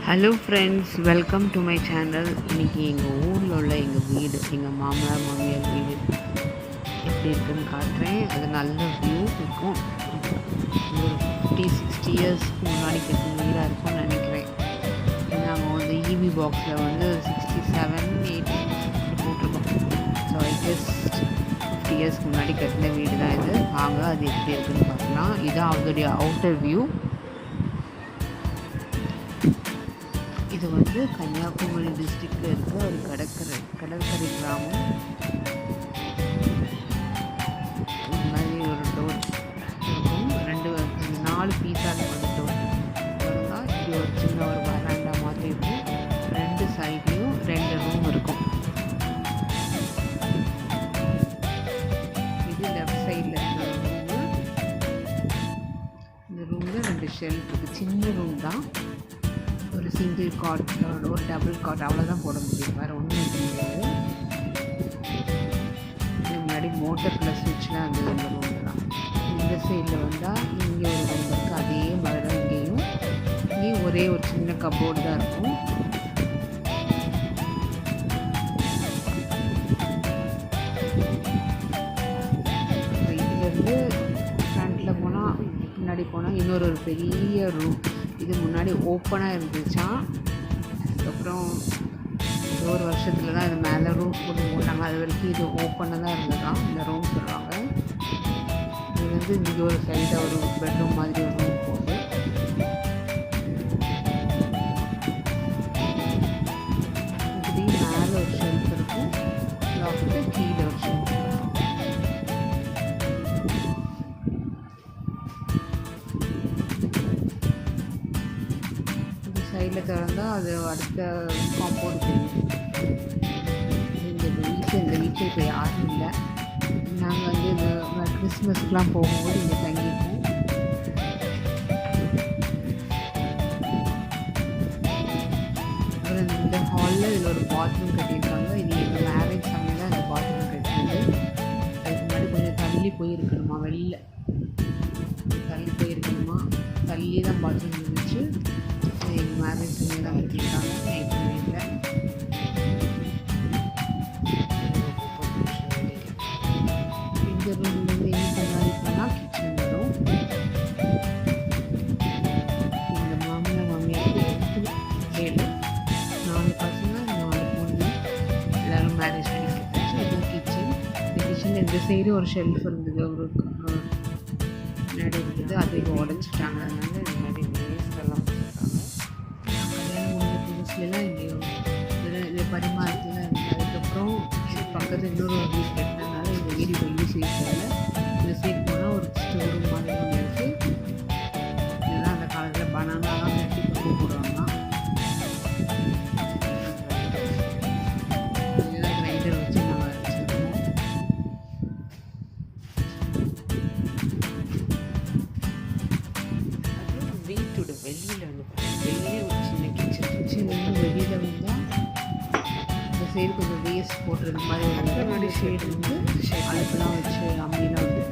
Hello friends, welcome to my channel. இன்றைக்கி எங்கள் ஊரில் உள்ள எங்கள் வீடு, எங்கள் மாமனார் மாமியார் வீடு எப்படி இருக்குதுன்னு காட்டுறேன். அது நல்ல வியூ இருக்கும். ஒரு 50-60 இயர்ஸ்க்கு முன்னாடி கட்டின வீடாக இருக்கும்னு நினைக்கிறேன். நாங்கள் வந்து இவி பாக்ஸில் வந்து 67-80 போட்டிருக்கோம். ஸோ ஐ கெஸ் 50 இயர்ஸ்க்கு முன்னாடி கட்டின வீடு தான் இது. வாங்க அது எப்படி இருக்குதுன்னு பார்க்கலாம். இதுதான் அதோடைய அவுட்டர் வியூ. இது வந்து கன்னியாகுமரி டிஸ்ட்ரிக்டில் இருக்க ஒரு கடற்கரை கிராமம். இந்த மாதிரி ஒரு டோர் இருக்கும். 4 பீஸாக இருக்கும். டோர் தான் இப்படி ஒரு சின்ன ஒரு வராண்டா மாதிரி இருக்கும். 2 சைட்லேயும் 2 ரூம் இருக்கும். இது லெஃப்ட் சைடில் இருக்கிற ரூமு. இந்த ரூமில் 2 ஷெல்ஃப் இருக்குது. சின்ன ரூம் தான். ஒரு சிங்கிள் காட், ஒரு டபுள் காட் அவ்வளோதான் போட முடியும், வேறு ஒன்றும் முடியாது. இதுக்கு முன்னாடி மோட்டர் ப்ளஸ் சுவிட்ச்லாம் இருந்தது இந்த ரூமில் தான். இந்த சைடில் வந்தால் இங்கே ஒரு ரூம் இருக்குது. அதே மாதிரி தான் இங்கேயும் ஒரே ஒரு சின்ன கப்போர்டு தான் இருக்கும். இதுலேருந்து ஃப்ரண்ட்டில் போனால் முன்னாடி போனால் இன்னொரு பெரிய ரூம். இது முன்னாடி ஓப்பனாக இருந்துச்சா, அதுக்கப்புறம் ஒரு வருஷத்தில் தான் இது மேலே ரூம் போட்டு போட்டாங்க. அது வரைக்கும் இது ஓப்பனாக தான் இருந்ததான் இந்த ரூம் சொல்கிறாங்க. இது வந்து இங்கே ஒரு சைடாக ஒரு பெட்ரூம் மாதிரி ஒரு ரூம் போகுது. இப்படி மேலே ஒரு ஷெல்ஃப் இருக்கும், லாஃப்ட்டு கீழே ஒரு ஷெல்ஃப் இருக்கும். சைடில் திறந்தால் அது அடுத்த காம்பவுண்ட் தெரியும். இந்த வீட்டில் இப்போ யாரும் இல்லை. நாங்கள் வந்து இந்த கிறிஸ்மஸ்க்கெலாம் போகும்போது இங்கே தங்கிப்போம். அப்புறம் இந்த ஹாலில் இதில் ஒரு பாத்ரூம் கட்டியிருக்காங்க. இது எங்கள் மேரேஜ் சமயம் தான் இந்த பாத்ரூம் கட்டினது. அதுக்கு முன்னாடி கொஞ்சம் தள்ளி போயிருக்கணுமா, வெளில தள்ளி போயிருக்கணுமா, தள்ளி தான் பாத்ரூம் இருந்துச்சு. எங்கள் மேரேஜ் சமயம் தான் கட்டியிருக்காங்க. நைட்டில் இந்த ரூம்லேருந்து என்ன பண்ணாடி போனால் கிச்சன் வரும். எங்கள் மாமனார் மாமியாருக்கு 7 4 பசங்க, 4 பொண்ணு, எல்லோரும் மேரேஜ் பண்ணி கொடுத்தாச்சு. இதுவும் கிச்சன். இந்த கிச்சனில் இந்த சைடு ஒரு ஷெல்ஃப் இருந்தது, ஒரு முன்னாடி இருந்தது. அது இப்போ உடச்சிட்டாங்க. அதனால இந்த மாதிரி வேஸ்டெல்லாம் வச்சுருக்காங்க. கல்யாணம் முடிஞ்ச புதுசுலாம் இங்கே இது பரிமாறத்தில் இருந்தது. அதுக்கப்புறம் பக்கத்தில் இன்னொரு வீடு கட்டினதுனால இந்த வீடு வெளியே சேர்க்கல. இந்த சைடு போனால் ஒரு ஸ்டோர் ரூம் மாதிரி ஒன்று இருக்குது. இதுதான் அந்த காலத்தில் பனானாலாம் வெட்டி கொண்டு போடுவாங்க. இதுதான் கிரைண்டர் வச்சு நாங்கள் அரைச்சிருக்கோம். அதுவும் வீட்டோட வெளியில் வந்து வெளியே ஒரு சின்ன கிச்சன் வந்து வெளியில் வந்தால் இந்த சைடு கொஞ்சம் வேஸ்ட் போடுறது மாதிரி ஒரு சைடு வந்து அடுப்பெல்லாம் வச்சு அம்மிலாம் வந்து